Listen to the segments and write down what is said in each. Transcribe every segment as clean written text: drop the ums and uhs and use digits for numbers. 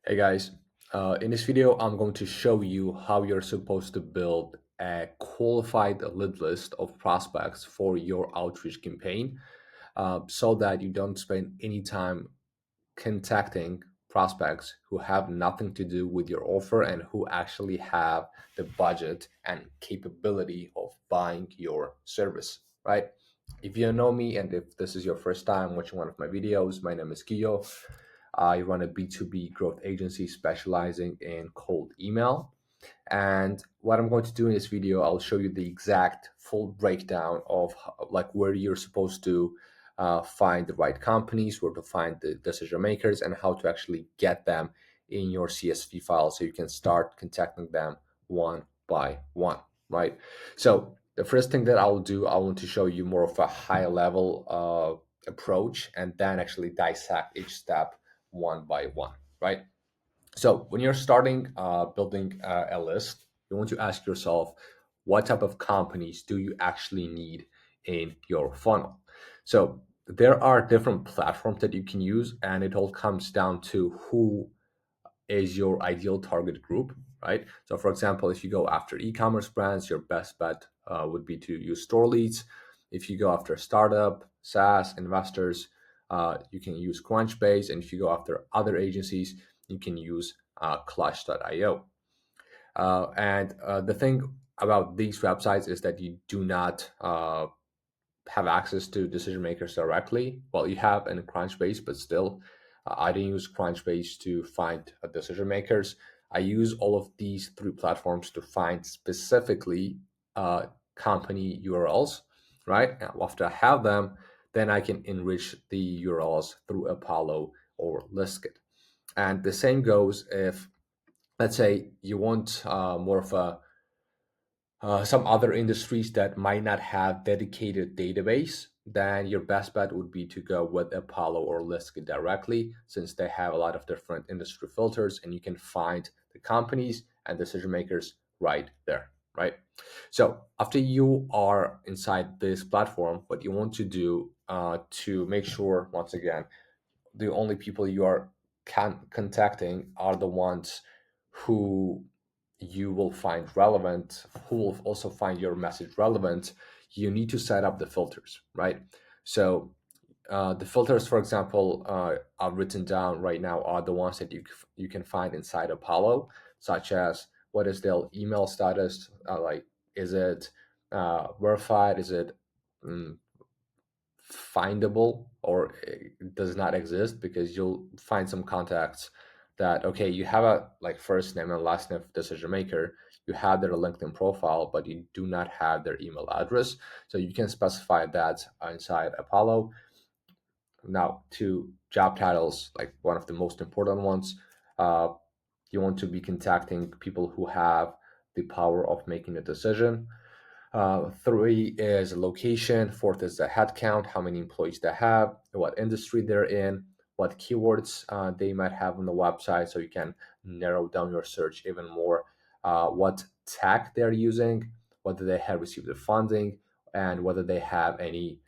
Hey guys, in this video, I'm going to show you how you're supposed to build a qualified lead list of prospects for your outreach campaign so that you don't spend any time contacting prospects who have nothing to do with your offer and who actually have the budget and capability of buying your service, right? If you know me and if this is your first time watching one of my videos, my name is Kiyo. I run a B2B growth agency specializing in cold email. And what I'm going to do in this video, I'll show you the exact full breakdown of like where you're supposed to find the right companies, where to find the decision makers, and how to actually get them in your CSV file so you can start contacting them one by one, right? So the first thing that I'll do, I want to show you more of a high level approach and then actually dissect each step one by one, right? So when you're starting building a list, you want to ask yourself, what type of companies do you actually need in your funnel? So there are different platforms that you can use, and it all comes down to who is your ideal target group, right? So for example, if you go after e-commerce brands, your best bet would be to use store leads. If you go after startup, SaaS, investors, you can use Crunchbase. And if you go after other agencies, you can use Clutch.io. And the thing about these websites is that you do not have access to decision makers directly. Well, you have in Crunchbase, but still, I didn't use Crunchbase to find decision makers. I use all of these three platforms to find specifically company URLs, right? And after I have them, then I can enrich the URLs through Apollo or Listkit. And the same goes if, let's say, you want more of a some other industries that might not have dedicated database, then your best bet would be to go with Apollo or Listkit directly, since they have a lot of different industry filters and you can find the companies and decision makers right there, right? So after you are inside this platform, what you want to do to make sure, once again, the only people you are contacting are the ones who you will find relevant, who will also find your message relevant. You need to set up the filters, right? So the filters, for example, are written down right now are the ones that you can find inside Apollo, such as what is their email status, like is it verified, is it findable, or it does not exist, because you'll find some contacts that, okay, you have a like first name and last name of decision maker, you have their LinkedIn profile, but you do not have their email address. So you can specify that inside Apollo. Now to job titles, like one of the most important ones, uh, you want to be contacting people who have the power of making a decision. Three is location. Fourth is the headcount, how many employees they have, what industry they're in, what keywords they might have on the website, so you can narrow down your search even more. What tech they're using, whether they have received the funding, and whether they have any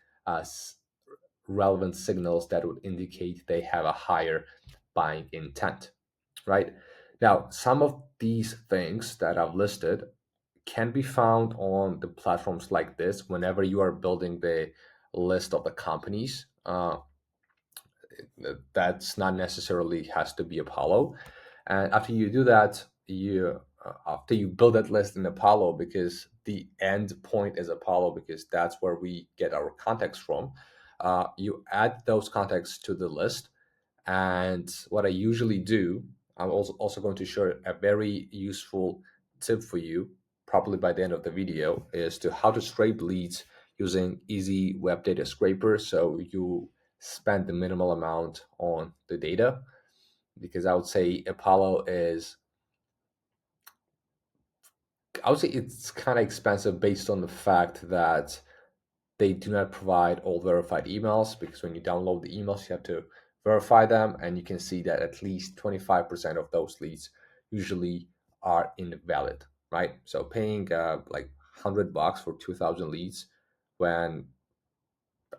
relevant signals that would indicate they have a higher buying intent, right? Now, some of these things that I've listed can be found on the platforms like this whenever you are building the list of the companies. That's not necessarily has to be Apollo. And after you do that, you after you build that list in Apollo, because the end point is Apollo, because that's where we get our context from. You add those contacts to the list, and what I usually do, I'm also going to share a very useful tip for you, probably by the end of the video, is to how to scrape leads using easy web data scraper. So you spend the minimal amount on the data, because I would say Apollo is, I would say it's kind of expensive based on the fact that they do not provide all verified emails, because when you download the emails, you have to verify them. And you can see that at least 25% of those leads usually are invalid, right? So paying like $100 for 2,000 leads when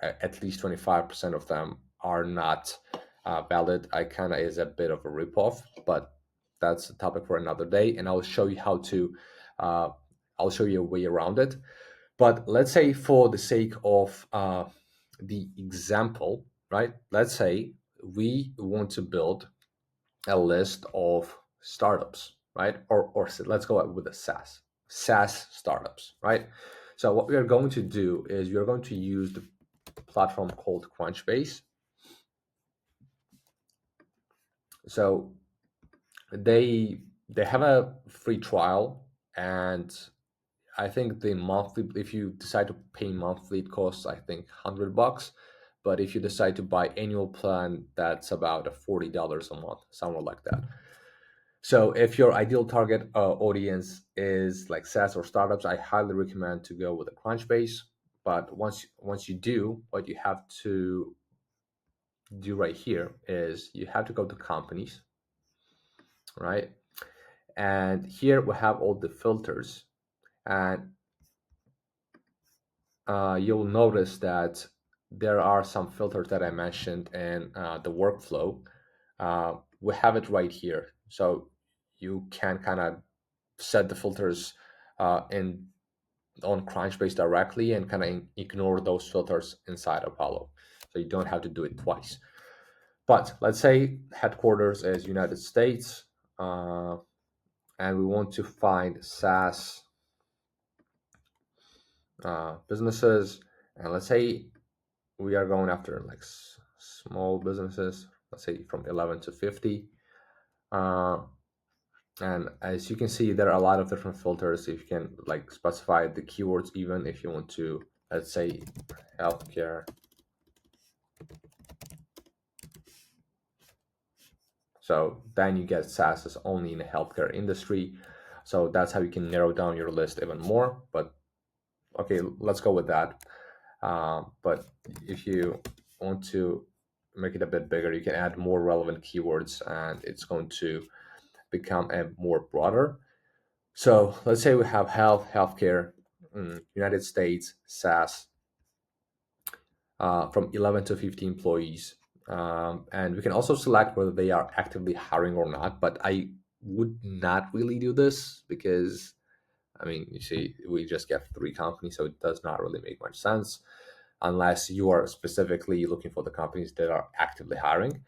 at least 25% of them are not valid, I kind of is a bit of a ripoff, but that's a topic for another day, and I'll show you how to. Uh, I'll show you a way around it. But let's say, for the sake of the example, right? Let's say we want to build a list of startups, right? Or let's go with the SaaS startups, right? So what we are going to do is we are going to use the platform called Crunchbase. So they have a free trial, and I think the monthly, if you decide to pay monthly, it costs, I think, $100. But if you decide to buy annual plan, that's about a $40 a month, somewhere like that. So if your ideal target audience is like SaaS or startups, I highly recommend to go with a Crunchbase. But once you do, what you have to do right here is you have to go to companies, right? And here we have all the filters, and you'll notice that there are some filters that I mentioned in the workflow. We have it right here, so you can kind of set the filters in on Crunchbase directly and kind of ignore those filters inside Apollo. So you don't have to do it twice. But let's say headquarters is United States, uh, and we want to find SaaS businesses. And let's say we are going after like small businesses, let's say from 11 to 50. Uh, and as you can see, there are a lot of different filters. If you can like specify the keywords, even if you want to, let's say healthcare. So then you get SaaS only in the healthcare industry. So that's how you can narrow down your list even more. But okay, let's go with that. But if you want to make it a bit bigger, you can add more relevant keywords, and it's going to become a more broader. So let's say we have healthcare, United States, SaaS, from 11 to 50 employees. And we can also select whether they are actively hiring or not. But I would not really do this because, I mean, you see, we just get three companies, so it does not really make much sense unless you are specifically looking for the companies that are actively hiring.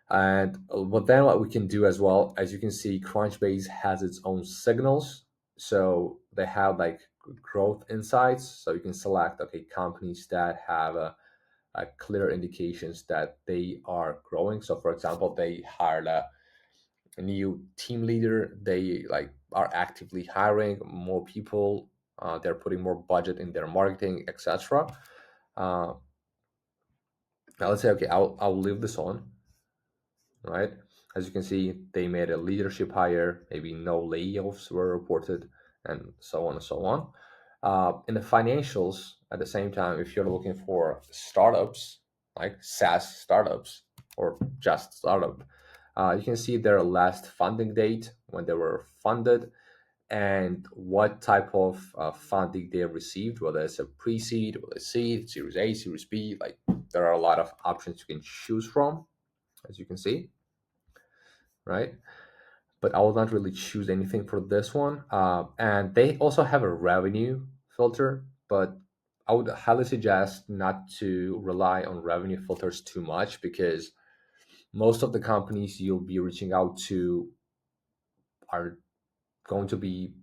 And but then what we can do as well, as you can see, Crunchbase has its own signals. So they have like growth insights. So you can select, okay, companies that have a clear indications that they are growing. So for example, they hired a new team leader. They like are actively hiring more people. They're putting more budget in their marketing, etc. Uh, Now let's say, okay, I'll leave this on, right? As you can see, they made a leadership hire, maybe no layoffs were reported, and so on and so on. In the financials, at the same time, if you're looking for startups, like SaaS startups or just startup, you can see their last funding date, when they were funded, and what type of funding they received, whether it's a pre-seed, whether it's seed, Series A, Series B. Like there are a lot of options you can choose from, as you can see, right? But I will not really choose anything for this one. And they also have a revenue filter, but I would highly suggest not to rely on revenue filters too much, because most of the companies you'll be reaching out to are going to be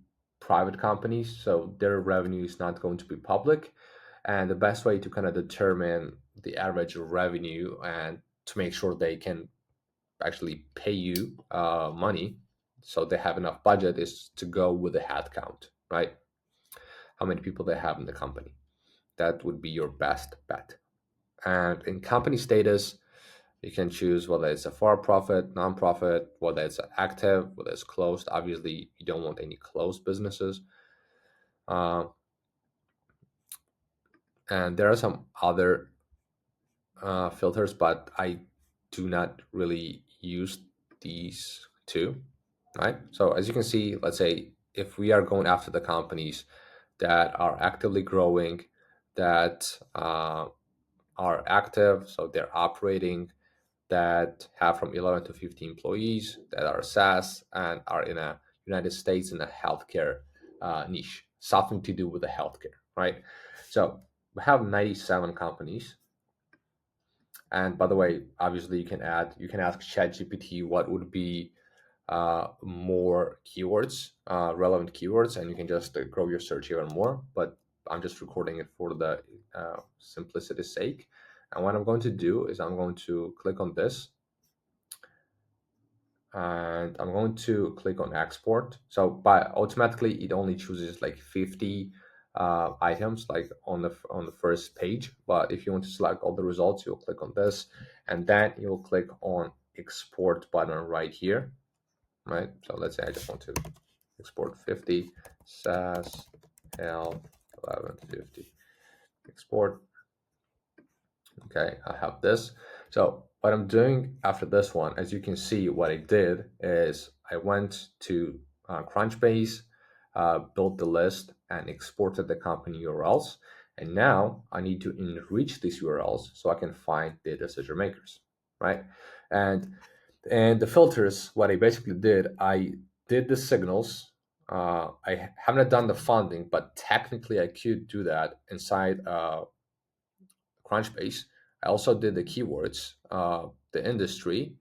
private companies, so their revenue is not going to be public. And the best way to kind of determine the average revenue and to make sure they can actually pay you money, so they have enough budget, is to go with the head count, right? How many people they have in the company. That would be your best bet. And in company status, you can choose whether it's a for-profit, non-profit, whether it's active, whether it's closed. Obviously, you don't want any closed businesses. Uh, and there are some other filters, but I do not really use these two, right? So as you can see, let's say if we are going after the companies that are actively growing, that are active, so they're operating, that have from 11 to 50 employees that are SaaS and are in a United States in a healthcare niche, something to do with the healthcare, right? So we have 97 companies. And by the way, obviously you can ask ChatGPT what would be more keywords, relevant keywords, and you can just grow your search even more. But I'm just recording it for the simplicity's sake. And what I'm going to do is I'm going to click on this and I'm going to click on export. So by automatically it only chooses like 50 items like on the first page. But if you want to select all the results, you'll click on this and then you'll click on export button right here, right? So let's say I just want to export 50 SAS L 1150 export. Okay, I have this. So what I'm doing after this one, as you can see, what I did is I went to Crunchbase, built the list, and exported the company URLs. And now I need to enrich these URLs so I can find the decision makers, right? And the filters, what I basically did, I did the signals. I haven't done the funding, but technically I could do that inside Crunchbase. I also did the keywords, the industry,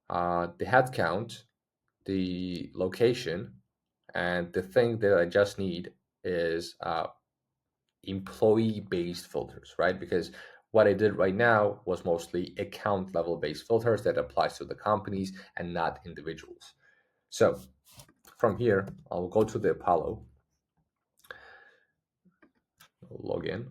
the headcount, the location, and the thing that I just need is employee-based filters, right? Because what I did right now was mostly account level based filters that applies to the companies and not individuals. So from here, I'll go to the Apollo, log in.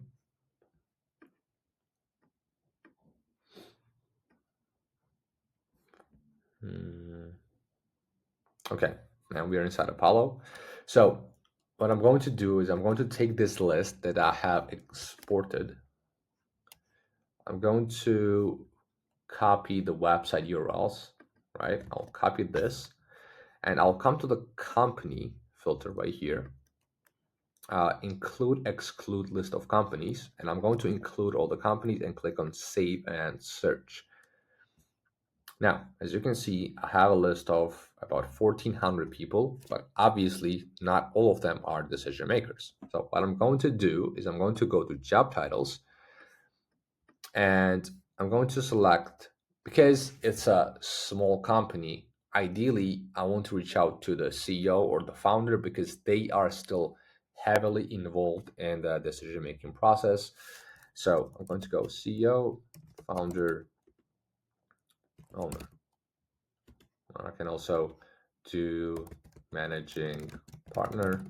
Okay, now we are inside Apollo. So what I'm going to do is I'm going to take this list that I have exported. I'm going to copy the website URLs, right? I'll copy this and I'll come to the company filter right here. Include exclude list of companies, and I'm going to include all the companies and click on save and search. Now, as you can see, I have a list of about 1,400 people, but obviously not all of them are decision makers. So what I'm going to do is I'm going to go to job titles and I'm going to select, because it's a small company, ideally I want to reach out to the CEO or the founder because they are still heavily involved in the decision making process. So I'm going to go CEO, founder, owner. I can also do managing partner.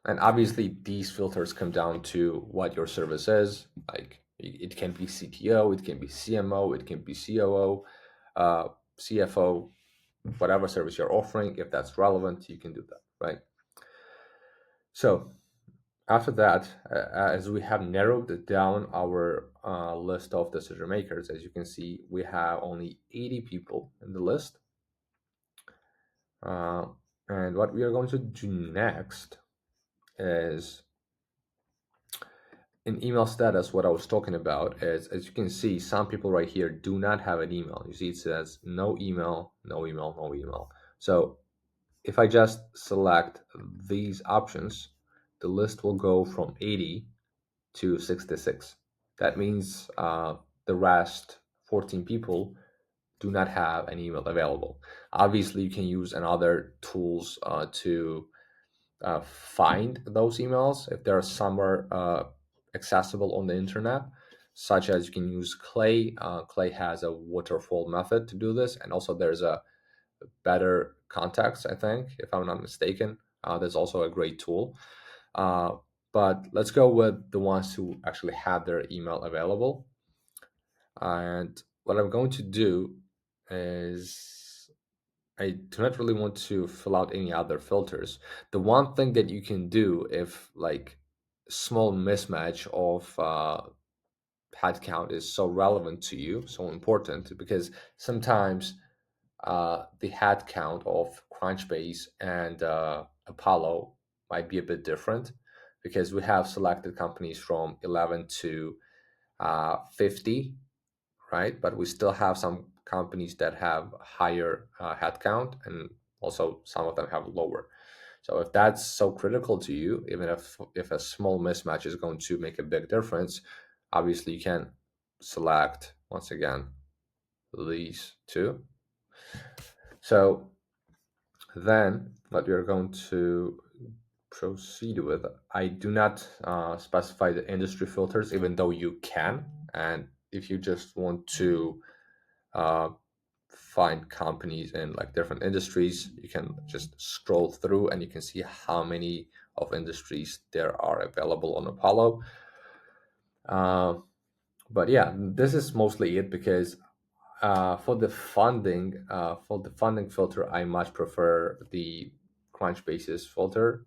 And obviously these filters come down to what your service is. Like it can be CTO, it can be CMO, it can be COO, CFO, whatever service you're offering. If that's relevant, you can do that, right? So after that, as we have narrowed down our list of decision makers, as you can see, we have only 80 people in the list. And what we are going to do next is in email status. What I was talking about is, as you can see, some people right here do not have an email. You see, it says no email, no email, no email. So if I just select these options, the list will go from 80 to 66. That means the rest 14 people do not have an email available. Obviously, you can use another tools to find those emails if they're somewhere accessible on the internet, such as you can use Clay. Clay has a waterfall method to do this, and also there's a better context, I think, if I'm not mistaken. There's also a great tool. But let's go with the ones who actually have their email available. And what I'm going to do is I do not really want to fill out any other filters. The one thing that you can do if like small mismatch of head count is so relevant to you, so important, because sometimes the head count of Crunchbase and Apollo might be a bit different because we have selected companies from 11 to 50, right? But we still have some companies that have higher headcount, and also some of them have lower. So if that's so critical to you, even if a small mismatch is going to make a big difference, obviously you can select once again these two. So then what we're going to proceed with, I do not specify the industry filters, even though you can. And if you just want to uh, find companies in like different industries, you can just scroll through and you can see how many of industries there are available on Apollo. Uh, but yeah, this is mostly it, because for the funding filter, I much prefer the Crunchbase's filter.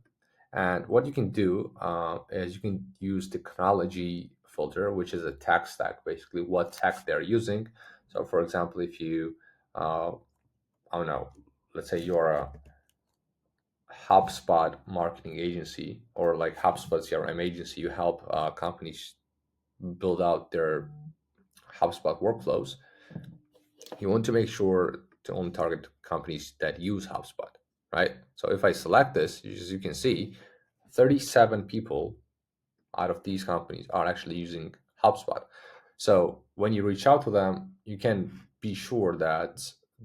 And what you can do is you can use the chronology filter, which is a tech stack, basically what tech they're using. So, for example, if you, I don't know, let's say you're a HubSpot marketing agency, or like HubSpot CRM agency, you help companies build out their HubSpot workflows. You want to make sure to only target companies that use HubSpot, right? So if I select this, as you can see, 37 people out of these companies are actually using HubSpot. So when you reach out to them, you can be sure that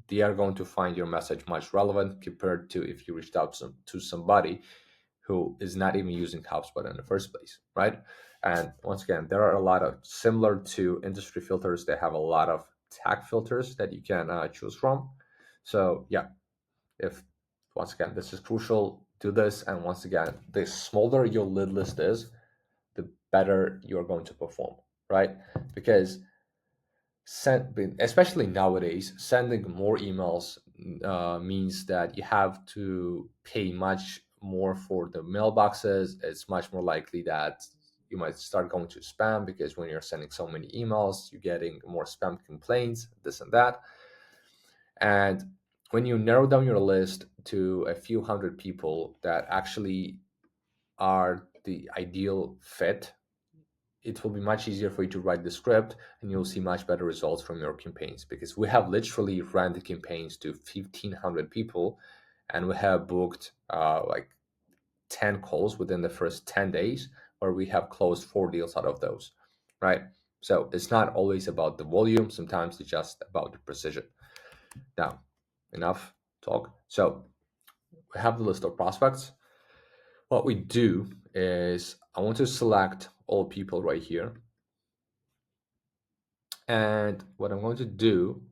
they are going to find your message much relevant compared to if you reached out to somebody who is not even using HubSpot in the first place, right? And once again, there are a lot of similar to industry filters. They have a lot of tag filters that you can choose from. So yeah, if once again this is crucial, do this. And once again, the smaller your lead list is, the better you're going to perform, right? Because especially nowadays, sending more emails means that you have to pay much more for the mailboxes. It's much more likely that you might start going to spam, because when you're sending so many emails, you're getting more spam complaints, this and that. And when you narrow down your list to a few hundred people that actually are the ideal fit, it will be much easier for you to write the script, and you'll see much better results from your campaigns, because we have literally ran the campaigns to 1,500 people, and we have booked like 10 calls within the first 10 days, where we have closed 4 deals out of those, right? So it's not always about the volume, sometimes it's just about the precision. Now, enough talk. So we have the list of prospects. What we do is I want to select all people right here. And what I'm going to do,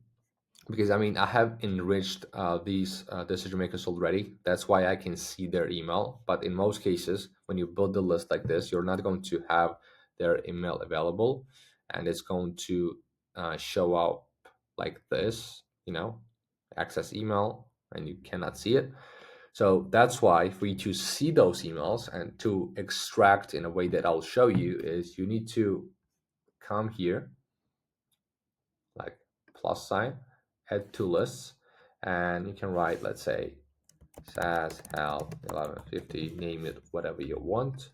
because I mean, I have enriched these decision makers already. That's why I can see their email. But in most cases, when you build the list like this, you're not going to have their email available, and it's going to show up like this, access email, and you cannot see it. So that's why for you to see those emails and to extract in a way that I'll show you, is you need to come here, like plus sign, add to lists, and you can write, let's say, SAS help 1150, name it whatever you want.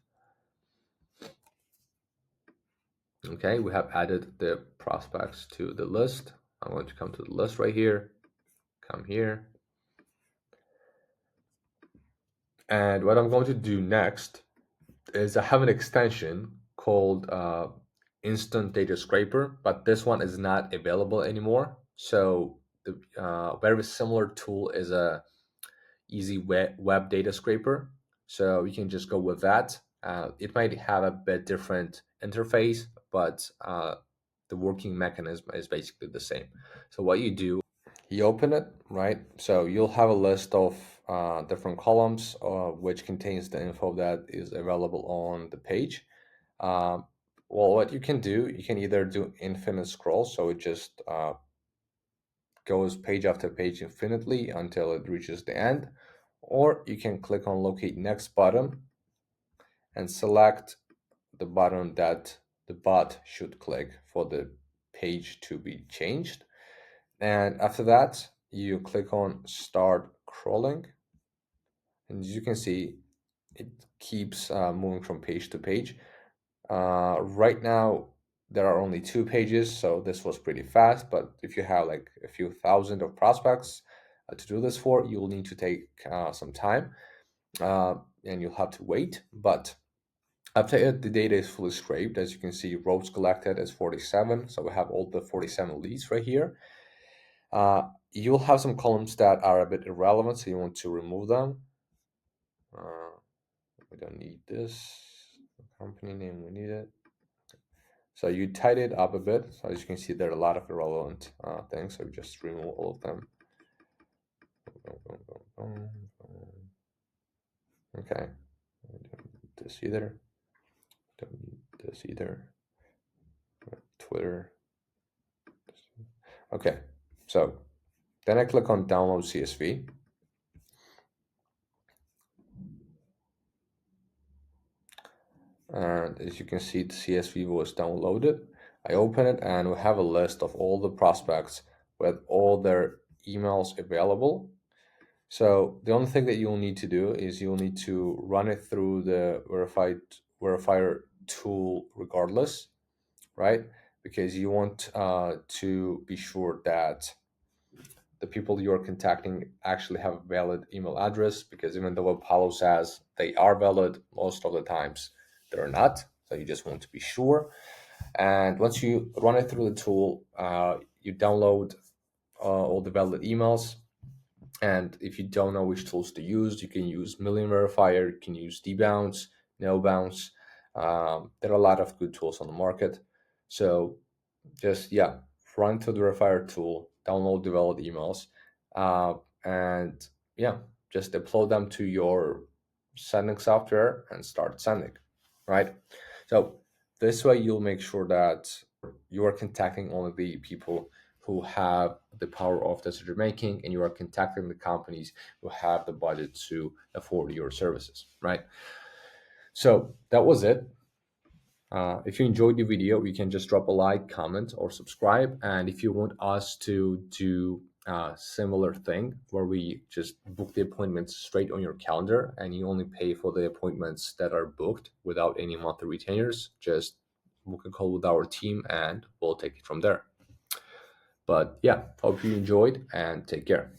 Okay, we have added the prospects to the list. I'm going to come to the list right here, come here. And what I'm going to do next is I have an extension called Instant Data Scraper, but this one is not available anymore. So the very similar tool is a easy web data scraper. So you can just go with that. It might have a bit different interface, but the working mechanism is basically the same. So what you do, you open it, right? So you'll have a list of different columns, which contains the info that is available on the page. Um, well, what you can do, you can either do infinite scroll, so it just goes page after page infinitely until it reaches the end, or you can click on locate next button and select the button that the bot should click for the page to be changed. And after that, you click on start crawling, and as you can see, it keeps moving from page to page. Right now, there are only 2 pages, so this was pretty fast. But if you have like a few thousand of prospects to do this for, you'll need to take some time, uh, and you'll have to wait. But after it, the data is fully scraped. As you can see, rows collected is 47. So we have all the 47 leads right here. You'll have some columns that are a bit irrelevant, so you want to remove them. We don't need this. Company name, we need it. So you tidy it up a bit. So as you can see, there are a lot of irrelevant things. So just remove all of them. Okay. I don't need this either. Don't need this either. Twitter. Okay. So then I click on download CSV. And as you can see, the CSV was downloaded. I open it and we have a list of all the prospects with all their emails available. So the only thing that you'll need to do is you'll need to run it through the verifier tool regardless, right? Because you want to be sure that the people you are contacting actually have a valid email address, because even though Apollo says they are valid, most of the times they're not. So you just want to be sure. And once you run it through the tool, you download all the valid emails. And if you don't know which tools to use, you can use Million Verifier, you can use Dbounce, NoBounce. There are a lot of good tools on the market. So just, yeah, run to the Verifier tool, download the valid emails, uh, and yeah, just upload them to your sending software and start sending, right? So this way you'll make sure that you are contacting only the people who have the power of decision making, and you are contacting the companies who have the budget to afford your services, right? So that was it. If you enjoyed the video, you can just drop a like, comment, or subscribe. And if you want us to do a similar thing where we just book the appointments straight on your calendar and you only pay for the appointments that are booked without any monthly retainers, just book a call with our team and we'll take it from there. But yeah, hope you enjoyed and take care.